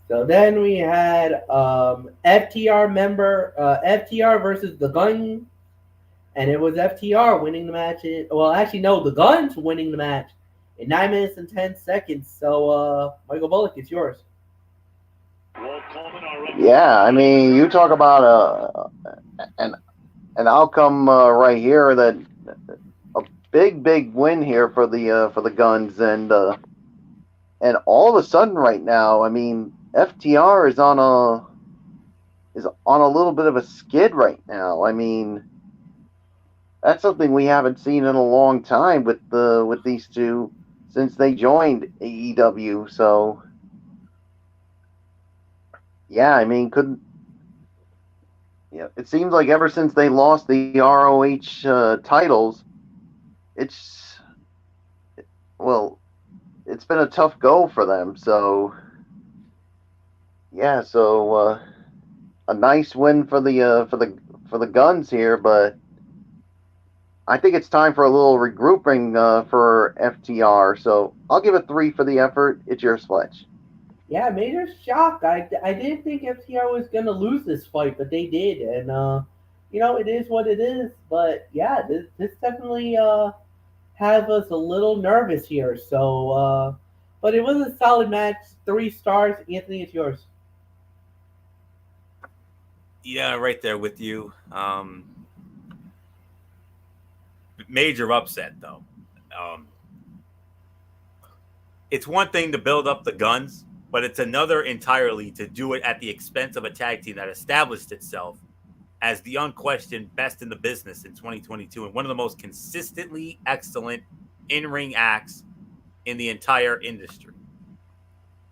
Speaker 1: So then we had FTR member FTR versus the Gun, and it was FTR winning the match. Well, actually, no, the Guns winning the match in 9 minutes and 10 seconds. So, Michael Bullock, it's yours.
Speaker 3: Yeah, I mean, you talk about an outcome right here that a big win here for the Guns, and all of a sudden right now, I mean, FTR is on a little bit of a skid right now. I mean, that's something we haven't seen in a long time with these two since they joined AEW. So yeah, I mean, it seems like ever since they lost the ROH titles, it's it's been a tough go for them. So yeah, so a nice win for the Guns here, but I think it's time for a little regrouping for FTR. So I'll give it 3 for the effort. It's your Fletch.
Speaker 1: Yeah, major shock. I didn't think FTR was gonna lose this fight, but they did, and it is what it is. But yeah, this definitely have us a little nervous here. So, but it was a solid match. 3 stars. Anthony, it's yours.
Speaker 2: Yeah, right there with you. Major upset though. It's one thing to build up the Guns, but it's another entirely to do it at the expense of a tag team that established itself as the unquestioned best in the business in 2022 and one of the most consistently excellent in-ring acts in the entire industry.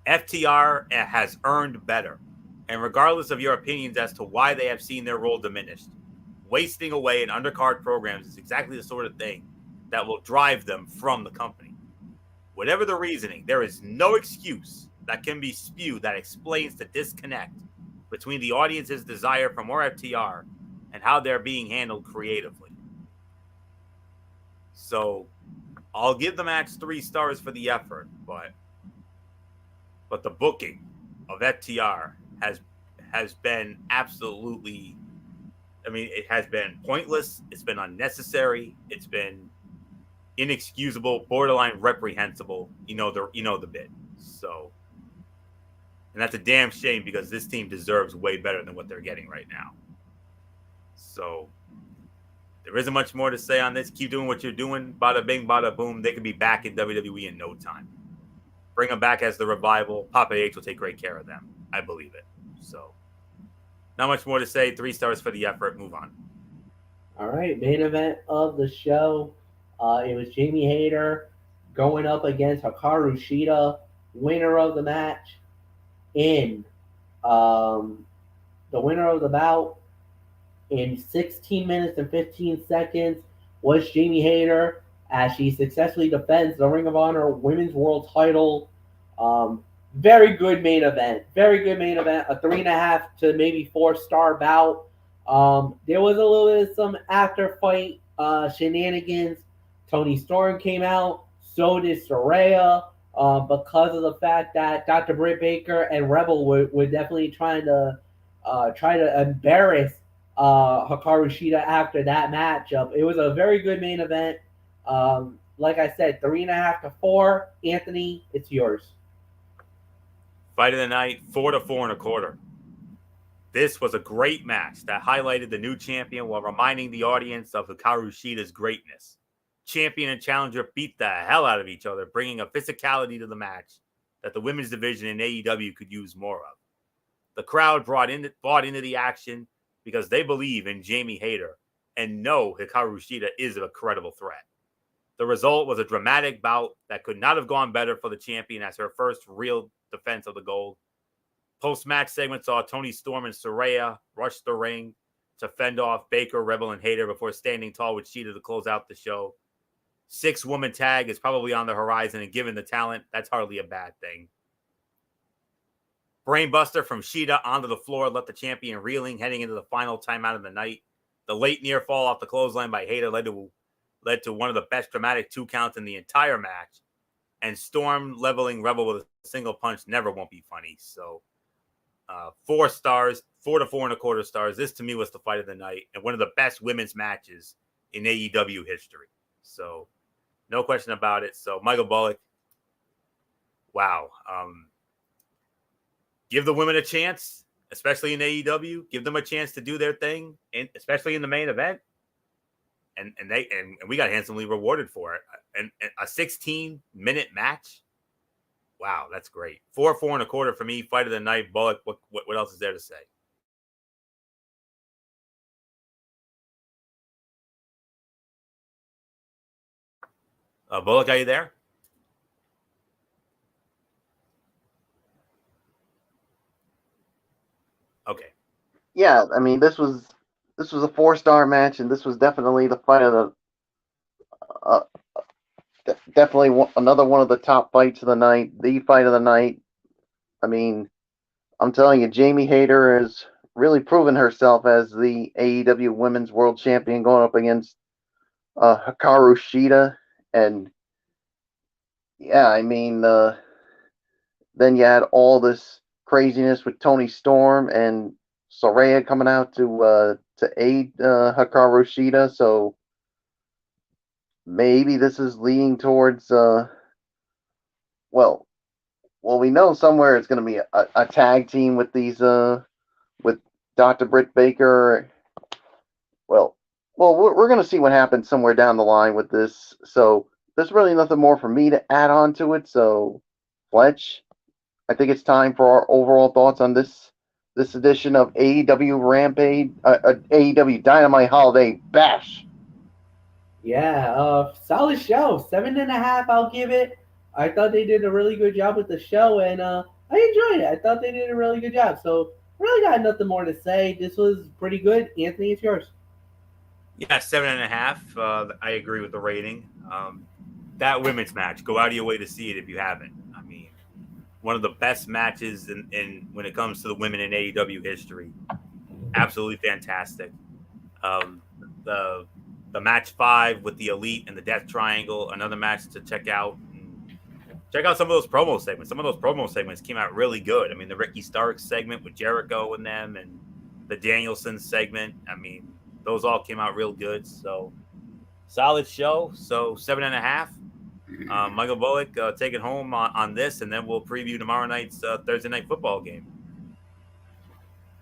Speaker 2: FTR has earned better, and regardless of your opinions as to why they have seen their role diminished, wasting away in undercard programs is exactly the sort of thing that will drive them from the company. Whatever the reasoning, there is no excuse that can be spewed that explains the disconnect between the audience's desire for more FTR and how they're being handled creatively. So I'll give the match 3 stars for the effort, but the booking of FTR has been absolutely, I mean, it has been pointless, it's been unnecessary, it's been inexcusable, borderline reprehensible. You know the bit. So, and that's a damn shame because this team deserves way better than what they're getting right now. So, There isn't much more to say on this. Keep doing what you're doing. Bada bing, bada boom. They could be back in WWE in no time. Bring them back as the Revival. Papa H will take great care of them. I believe it. So, not much more to say. 3 stars for the effort. Move on.
Speaker 1: All right, main event of the show. It was Jamie Hayter going up against Hikaru Shida, winner of the match. In um, the winner of the bout in 16 minutes and 15 seconds was Jamie Hayter as she successfully defends the Ring of Honor Women's World Title. Um, very good main event. Very good main event. A 3.5 to maybe 4-star bout. There was a little bit of some after fight shenanigans. Tony Storm came out. So did Soraya. Because of the fact that Dr. Britt Baker and Rebel were definitely trying to embarrass Hikaru Shida after that matchup. It was a very good main event. Like I said, 3.5 to 4. Anthony, it's yours.
Speaker 2: Fight of the night, 4 to 4.25. This was a great match that highlighted the new champion while reminding the audience of Hikaru Shida's greatness. Champion and challenger beat the hell out of each other, bringing a physicality to the match that the women's division in AEW could use more of. The crowd bought into the action because they believe in Jamie Hayter and know Hikaru Shida is a credible threat. The result was a dramatic bout that could not have gone better for the champion as her first real defense of the gold. Post-match segment saw Tony Storm and Soraya rush the ring to fend off Baker, Rebel, and Hayter before standing tall with Shida to close out the show. 6-woman tag is probably on the horizon, and given the talent, that's hardly a bad thing. Brainbuster from Shida onto the floor left the champion reeling heading into the final timeout of the night. The late near fall off the clothesline by Hayter led to one of the best dramatic 2 counts in the entire match. And Storm leveling Rebel with a single punch never won't be funny. So 4 stars, 4 to 4.25 stars. This to me was the fight of the night and one of the best women's matches in AEW history. So no question about it. So Michael Bullock, wow. Give the women a chance, especially in AEW. Give them a chance to do their thing, and especially in the main event. And we got handsomely rewarded for it. And a 16-minute match. Wow, that's great. 4.25 for me. Fight of the night. Bullock. What else is there to say? Bullock, are you there? Okay.
Speaker 3: Yeah, I mean this was a 4-star match, and this was definitely the fight of the definitely another one of the top fights of the night, the fight of the night. I mean, I'm telling you, Jamie Hayter has really proven herself as the AEW Women's World Champion, going up against Hikaru Shida, and yeah, I mean, then you had all this craziness with Tony Storm and Soraya coming out to aid Hikaru Shida, so maybe this is leading towards well, we know somewhere it's going to be a tag team with these with Dr. Britt Baker. Well, we're going to see what happens somewhere down the line with this. So there's really nothing more for me to add on to it. So, Fletch, I think it's time for our overall thoughts on this edition of AEW Rampage, AEW Dynamite Holiday Bash.
Speaker 1: Yeah, solid show. 7.5, I'll give it. I thought they did a really good job with the show, and I enjoyed it. I thought they did a really good job. So, really got nothing more to say. This was pretty good. Anthony, it's yours.
Speaker 2: Yeah, 7.5. I agree with the rating. That women's match, go out of your way to see it if you haven't. I mean, one of the best matches in when it comes to the women in AEW history. Absolutely fantastic. The match 5 with the Elite and the Death Triangle, another match to check out. Check out some of those promo segments. Some of those promo segments came out really good. I mean, the Ricky Starks segment with Jericho and them, and the Danielson segment. I mean, those all came out real good. So solid show. So 7.5. Michael Bullock, take it home on this, and then we'll preview tomorrow night's Thursday night football game.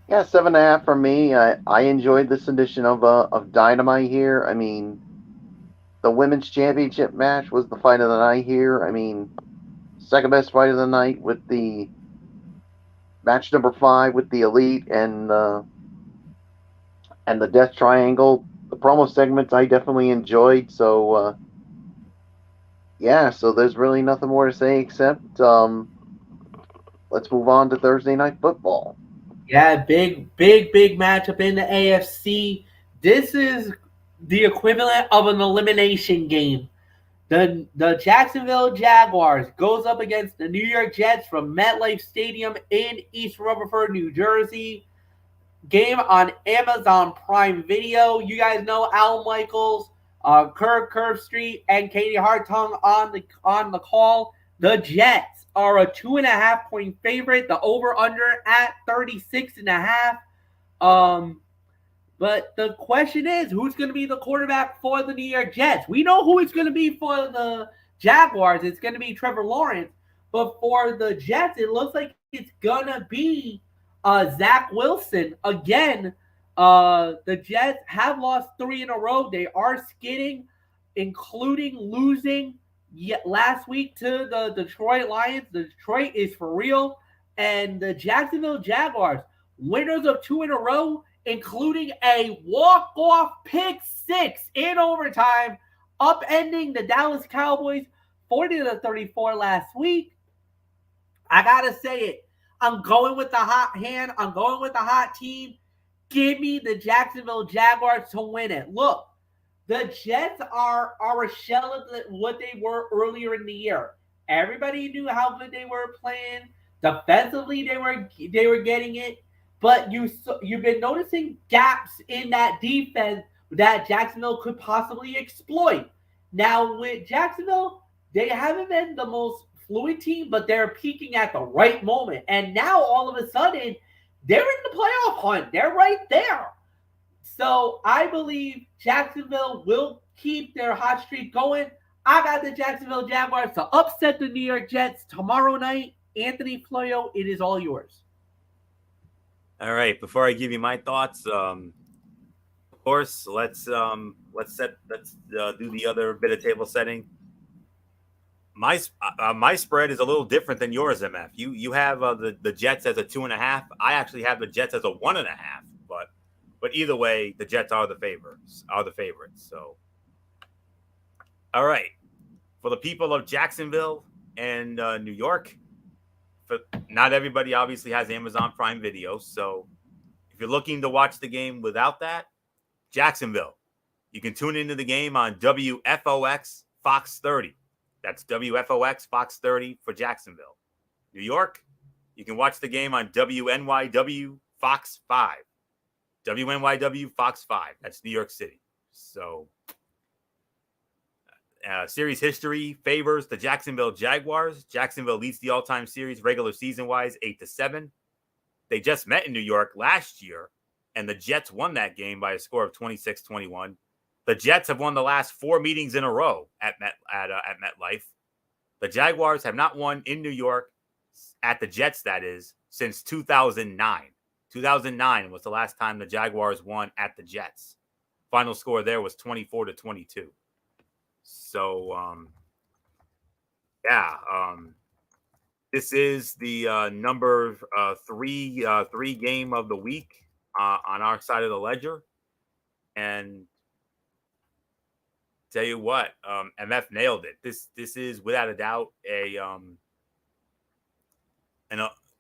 Speaker 3: Yeah, 7.5 for me. I enjoyed this edition of Dynamite here. I mean, the women's championship match was the fight of the night here. I mean, second best fight of the night with the match number 5 with the Elite and the Death Triangle. The promo segments I definitely enjoyed. So yeah, so there's really nothing more to say except let's move on to Thursday Night Football.
Speaker 1: Yeah, big matchup in the AFC. This is the equivalent of an elimination game. The Jacksonville Jaguars goes up against the New York Jets from MetLife Stadium in East Rutherford, New Jersey. Game on Amazon Prime Video. You guys know Al Michaels, Curve Street, and Katie Hartung on the call. The Jets are a 2.5 point favorite. The over under at 36.5. Um, but the question is, who's going to be the quarterback for the New York Jets? We know who it's going to be for the Jaguars. It's going to be Trevor Lawrence. But for the Jets, it looks like it's going to be Zach Wilson. Again, the Jets have lost 3 in a row. They are skidding, including losing last week to the Detroit Lions. Detroit is for real. And the Jacksonville Jaguars, winners of 2 in a row, including a walk-off pick 6 in overtime, upending the Dallas Cowboys 40-34 last week. I gotta say it. I'm going with the hot hand. I'm going with the hot team. Give me the Jacksonville Jaguars to win it. Look, the Jets are a shell of what they were earlier in the year. Everybody knew how good they were playing. Defensively, they were getting it. But you've been noticing gaps in that defense that Jacksonville could possibly exploit. Now with Jacksonville, they haven't been the most fluid team, but they're peaking at the right moment. And now all of a sudden, they're in the playoff hunt. They're right there. So I believe Jacksonville will keep their hot streak going. I got the Jacksonville Jaguars to upset the New York Jets tomorrow night. Anthony Florio, it is all yours.
Speaker 2: All right. Before I give you my thoughts, of course, let's do the other bit of table setting. My spread is a little different than yours, MF. You have the Jets as a 2.5. I actually have the Jets as a 1.5. But either way, the Jets are the favorites. So, all right, for the people of Jacksonville and New York, not everybody obviously has Amazon Prime Video. So, if you're looking to watch the game without that, Jacksonville, you can tune into the game on WFOX Fox 30. That's WFOX Fox 30 for Jacksonville. New York, you can watch the game on WNYW Fox 5. WNYW Fox 5. That's New York City. So, series history favors the Jacksonville Jaguars. Jacksonville leads the all-time series regular season-wise 8-7. They just met in New York last year, and the Jets won that game by a score of 26-21. The Jets have won the last 4 meetings in a row at MetLife. The Jaguars have not won in New York at the Jets, that is, since 2009. 2009 was the last time the Jaguars won at the Jets. Final score there was 24-22. So, this is the number 3 game of the week on our side of the ledger. And tell you what, MF nailed it. This is without a doubt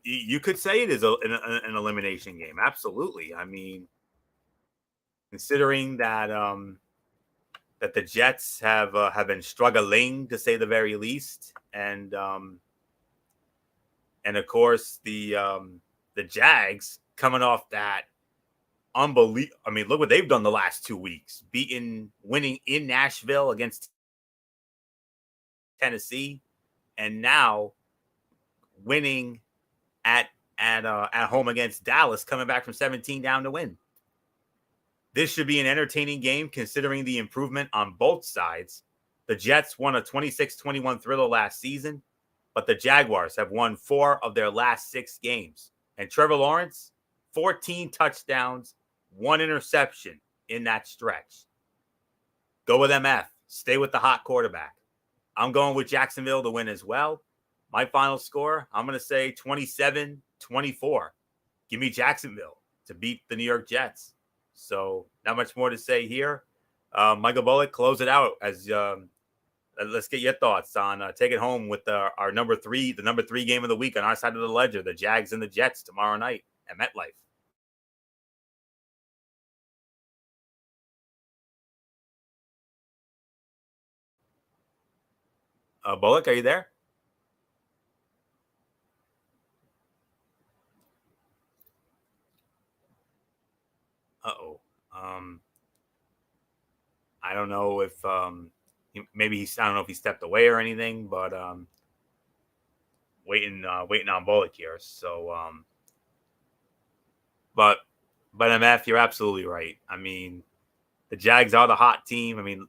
Speaker 2: you could say it is an elimination game. Absolutely. I mean, considering that that the Jets have been struggling to say the very least, and of course the Jags coming off that unbelievable. I mean, look what they've done the last 2 weeks: winning in Nashville against Tennessee, and now winning at home against Dallas, coming back from 17 down to win. This should be an entertaining game considering the improvement on both sides. The Jets won a 26-21 thriller last season, but the Jaguars have won 4 of their last 6 games. And Trevor Lawrence, 14 touchdowns, 1 interception in that stretch. Go with MF. Stay with the hot quarterback. I'm going with Jacksonville to win as well. My final score, I'm going to say 27-24. Give me Jacksonville to beat the New York Jets. So not much more to say here. Michael Bullock, close it out. As let's get your thoughts on take it home with our number 3, the number 3 game of the week on our side of the ledger, the Jags and the Jets tomorrow night at MetLife. Bullock, are you there? Uh-oh. I don't know if maybe I don't know if he stepped away or anything, but waiting on Bullock here. So but MF, you're absolutely right. I mean, the Jags are the hot team. I mean,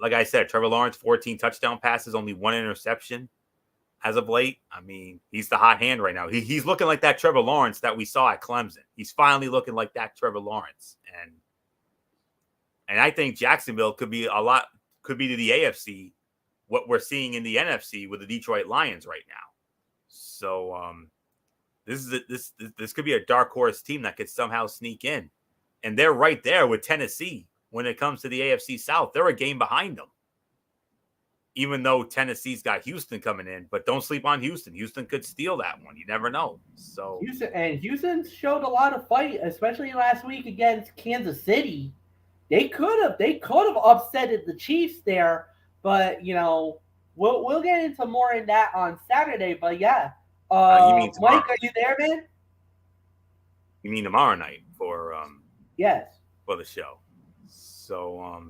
Speaker 2: like I said, Trevor Lawrence, 14 touchdown passes, only 1 interception as of late. I mean, he's the hot hand right now. He's looking like that Trevor Lawrence that we saw at Clemson. He's finally looking like that Trevor Lawrence. And I think Jacksonville could be to the AFC what we're seeing in the NFC with the Detroit Lions right now. So this could be a dark horse team that could somehow sneak in. And they're right there with Tennessee when it comes to the AFC South. They're a game behind them. Even though Tennessee's got Houston coming in, but don't sleep on Houston. Houston could steal that one. You never know. So
Speaker 1: Houston showed a lot of fight, especially last week against Kansas City. They could have upsetted the Chiefs there, but we'll get into more in that on Saturday. But yeah,
Speaker 2: you mean tomorrow?
Speaker 1: Mike, are you there, man?
Speaker 2: You mean tomorrow night for
Speaker 1: yes,
Speaker 2: for the show? So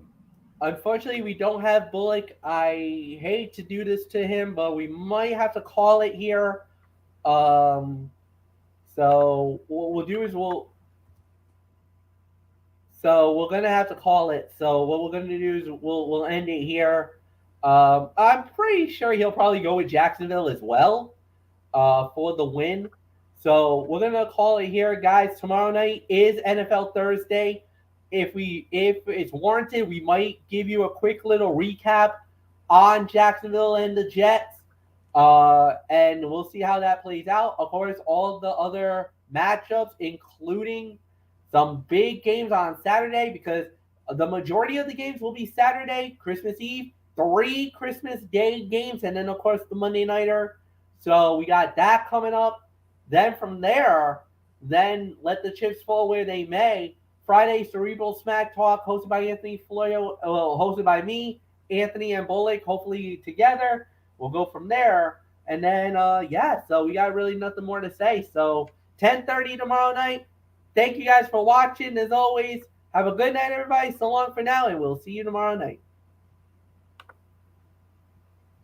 Speaker 1: unfortunately, we don't have Bullock. I hate to do this to him, but we might have to call it here. So what we'll do is So we're gonna have to call it. So what we're gonna do is we'll end it here. I'm pretty sure he'll probably go with Jacksonville as well for the win. So we're gonna call it here, guys. Tomorrow night is NFL Thursday. If it's warranted, we might give you a quick little recap on Jacksonville and the Jets, and we'll see how that plays out. Of course, all the other matchups, including some big games on Saturday, because the majority of the games will be Saturday, Christmas Eve, 3 Christmas Day games, and then, of course, the Monday Nighter. So we got that coming up. Then from there, let the chips fall where they may. Friday, Cerebral Smack Talk, hosted by Anthony Florio, hosted by me, Anthony and Bullock, hopefully together. We'll go from there. And then, so we got really nothing more to say. So 10:30 tomorrow night. Thank you guys for watching. As always, have a good night, everybody. So long for now, and we'll see you tomorrow night.